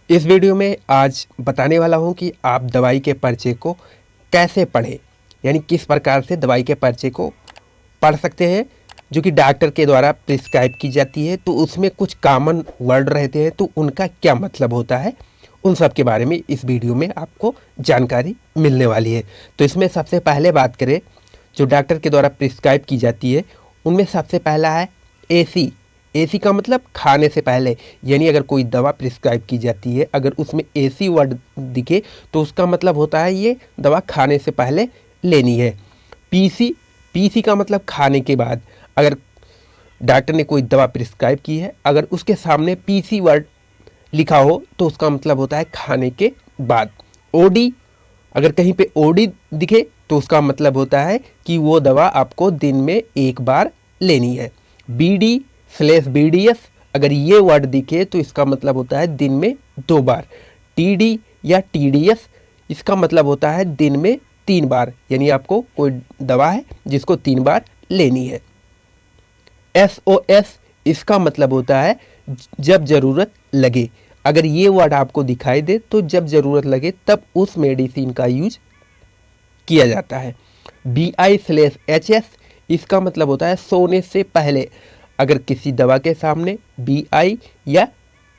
इस वीडियो में आज बताने वाला हूं कि आप दवाई के पर्चे को कैसे पढ़ें, यानी किस प्रकार से दवाई के पर्चे को पढ़ सकते हैं जो कि डॉक्टर के द्वारा प्रिस्क्राइब की जाती है। तो उसमें कुछ कॉमन वर्ड रहते हैं, तो उनका क्या मतलब होता है, उन सब के बारे में इस वीडियो में आपको जानकारी मिलने वाली है। तो इसमें सबसे पहले बात करें जो डॉक्टर के द्वारा प्रिस्क्राइब की जाती है, उनमें सबसे पहला है एसी। एसी का मतलब खाने से पहले, यानी अगर कोई दवा प्रिस्क्राइब की जाती है, अगर उसमें एसी वर्ड दिखे तो उसका मतलब होता है ये दवा खाने से पहले लेनी है। पीसी, पीसी का मतलब खाने के बाद। अगर डॉक्टर ने कोई दवा प्रिस्क्राइब की है, अगर उसके सामने पीसी वर्ड लिखा हो तो उसका मतलब होता है खाने के बाद। ओडी, अगर कहीं पे ओडी दिखे तो उसका मतलब होता है कि वो दवा आपको दिन में एक बार लेनी है। बीडी स्लेस बीडीएस, अगर ये वर्ड दिखे तो इसका मतलब होता है दिन में 2 बार। टीडी या टीडीएस, इसका मतलब होता है दिन में 3 बार, यानी आपको कोई दवा है जिसको 3 बार लेनी है। एसओएस, इसका मतलब होता है जब ज़रूरत लगे। अगर ये वर्ड आपको दिखाई दे तो जब ज़रूरत लगे तब उस मेडिसिन का यूज किया जाता है। BI/HS, इसका मतलब होता है सोने से पहले। अगर किसी दवा के सामने BI या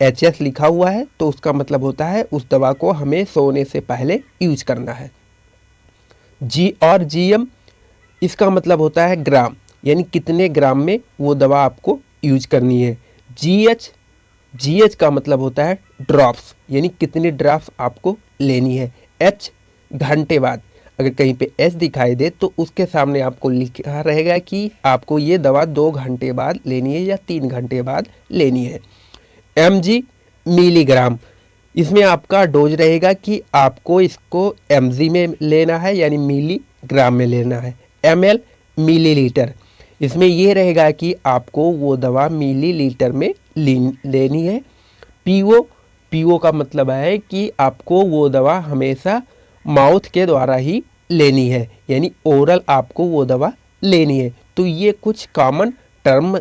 HS लिखा हुआ है तो उसका मतलब होता है उस दवा को हमें सोने से पहले यूज करना है। G और GM, इसका मतलब होता है ग्राम, यानी कितने ग्राम में वो दवा आपको यूज करनी है। GH का मतलब होता है ड्रॉप्स, यानी कितने ड्रॉप्स आपको लेनी है। H घंटे बाद, अगर कहीं पे एस दिखाई दे तो उसके सामने आपको लिखा रहेगा कि आपको ये दवा 2 घंटे बाद लेनी है या 3 घंटे बाद लेनी है। mg मिलीग्राम, इसमें आपका डोज रहेगा कि आपको इसको mg में लेना है यानी मिलीग्राम में लेना है। ml मिलीलीटर, इसमें ये रहेगा कि आपको वो दवा मिलीलीटर में लेनी है। पीओ का मतलब है कि आपको वो दवा हमेशा माउथ के द्वारा ही लेनी है, यानी ओरल आपको वो दवा लेनी है। तो ये कुछ कॉमन टर्म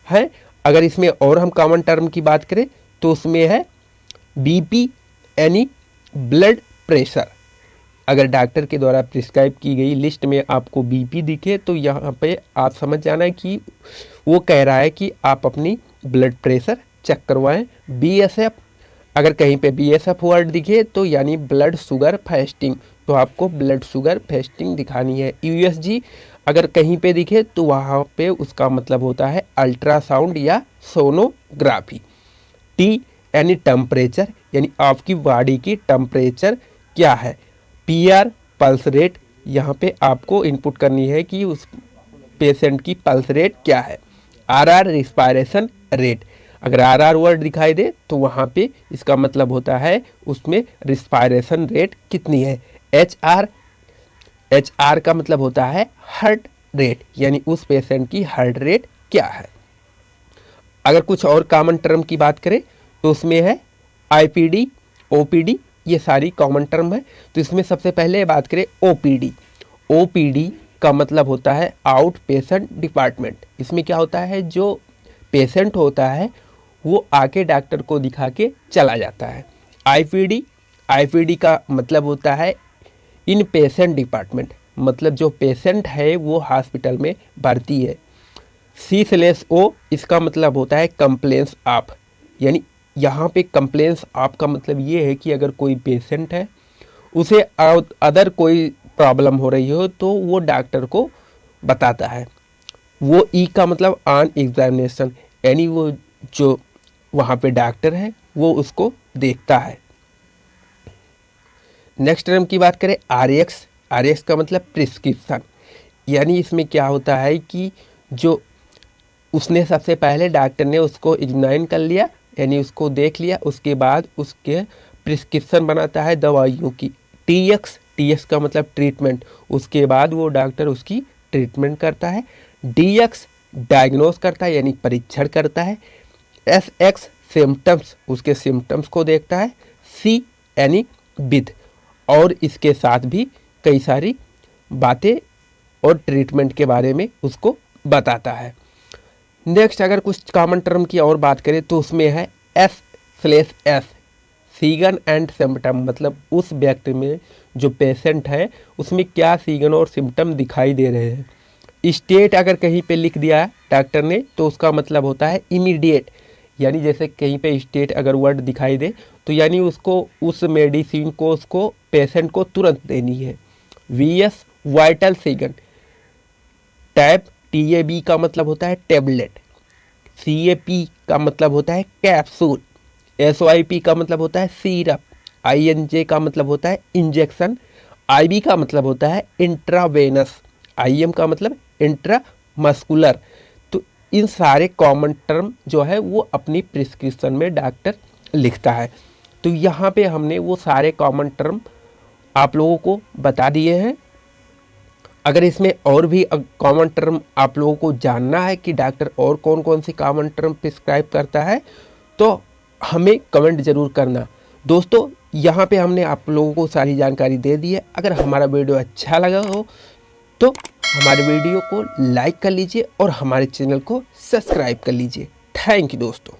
है। अगर इसमें और हम कॉमन टर्म की बात करें तो उसमें है बीपी, यानी ब्लड प्रेशर। अगर डॉक्टर के द्वारा प्रिस्क्राइब की गई लिस्ट में आपको बीपी दिखे तो यहाँ पे आप समझ जाना है कि वो कह रहा है कि आप अपनी ब्लड प्रेशर चेक करवाएं। BSF, अगर कहीं पे BSF वर्ड दिखे तो यानी ब्लड शुगर फास्टिंग, तो आपको ब्लड शुगर फास्टिंग दिखानी है। USG अगर कहीं पे दिखे तो वहाँ पे उसका मतलब होता है अल्ट्रासाउंड या सोनोग्राफी। T यानी टेम्परेचर, यानी आपकी बॉडी की टेम्परेचर क्या है। PR पल्स रेट, यहाँ पे आपको इनपुट करनी है कि उस पेशेंट की पल्स रेट क्या है। RR रिस्पायरेशन रेट, अगर RR वर्ड दिखाई दे तो वहाँ पे इसका मतलब होता है उसमें रिस्पायरेशन रेट कितनी है। HR का मतलब होता है हार्ट रेट, यानी उस पेशेंट की हार्ट रेट क्या है। अगर कुछ और कॉमन टर्म की बात करें तो उसमें है IPD, OPD, ये सारी कॉमन टर्म है। तो इसमें सबसे पहले बात करें OPD का मतलब होता है आउट पेशेंट डिपार्टमेंट। इसमें क्या होता है, जो पेशेंट होता है वो आके डॉक्टर को दिखा के चला जाता है। IPD का मतलब होता है इन पेशेंट डिपार्टमेंट, मतलब जो पेशेंट है वो हॉस्पिटल में भर्ती है। C/O, इसका मतलब होता है कंप्लेंस ऑफ, यानी यहाँ पे कंप्लेंस ऑफ का मतलब ये है कि अगर कोई पेशेंट है उसे अदर कोई प्रॉब्लम हो रही हो तो वो डॉक्टर को बताता है। वो E का मतलब ऑन एग्जामिनेशन, यानी वो जो वहाँ पे डॉक्टर है वो उसको देखता है। नेक्स्ट टर्म की बात करें RX का मतलब प्रिस्क्रिप्शन, यानी इसमें क्या होता है कि जो उसने सबसे पहले डॉक्टर ने उसको एग्जामिन कर लिया, यानी उसको देख लिया, उसके बाद उसके प्रिस्क्रिप्शन बनाता है दवाइयों की। TX का मतलब ट्रीटमेंट, उसके बाद वो डॉक्टर उसकी ट्रीटमेंट करता है। DX डायग्नोस करता है, यानी परीक्षण करता है। SX सिम्टम्स, उसके सिम्टम्स को देखता है। C यानी विद, और इसके साथ भी कई सारी बातें और ट्रीटमेंट के बारे में उसको बताता है। नेक्स्ट अगर कुछ कॉमन टर्म की और बात करें तो उसमें है S/S, सीगन एंड सिम्टम मतलब उस व्यक्ति में जो पेशेंट है उसमें क्या सीगन और सिम्टम दिखाई दे रहे हैं। स्टेट अगर कहीं पे लिख दिया है डॉक्टर ने तो उसका मतलब होता है इमीडिएट, यानी जैसे कहीं पे स्टेट अगर वर्ड दिखाई दे तो यानी उसको उस मेडिसिन को उसको पेशेंट को तुरंत देनी है। वीएस वाइटल सीगन टैब, टीएबी का मतलब होता है टैबलेट, सीएपी का मतलब होता है कैप्सूल, एसओआईपी का मतलब होता है सिरप, आईएनजे का मतलब होता है इंजेक्शन, आईबी का मतलब होता है इंट्रावेनस, आईएम का मतलब इंट्रामस्कुलर। तो इन सारे कॉमन टर्म जो है वो अपनी प्रिस्क्रिप्शन में डॉक्टर लिखता है। तो यहाँ पे हमने वो सारे कॉमन टर्म आप लोगों को बता दिए हैं। अगर इसमें और भी कॉमन टर्म आप लोगों को जानना है कि डॉक्टर और कौन कौन सी कॉमन टर्म प्रिस्क्राइब करता है तो हमें कमेंट ज़रूर करना। दोस्तों यहाँ पे हमने आप लोगों को सारी जानकारी दे दी है। अगर हमारा वीडियो अच्छा लगा हो तो हमारे वीडियो को लाइक कर लीजिए और हमारे चैनल को सब्सक्राइब कर लीजिए। थैंक यू दोस्तों।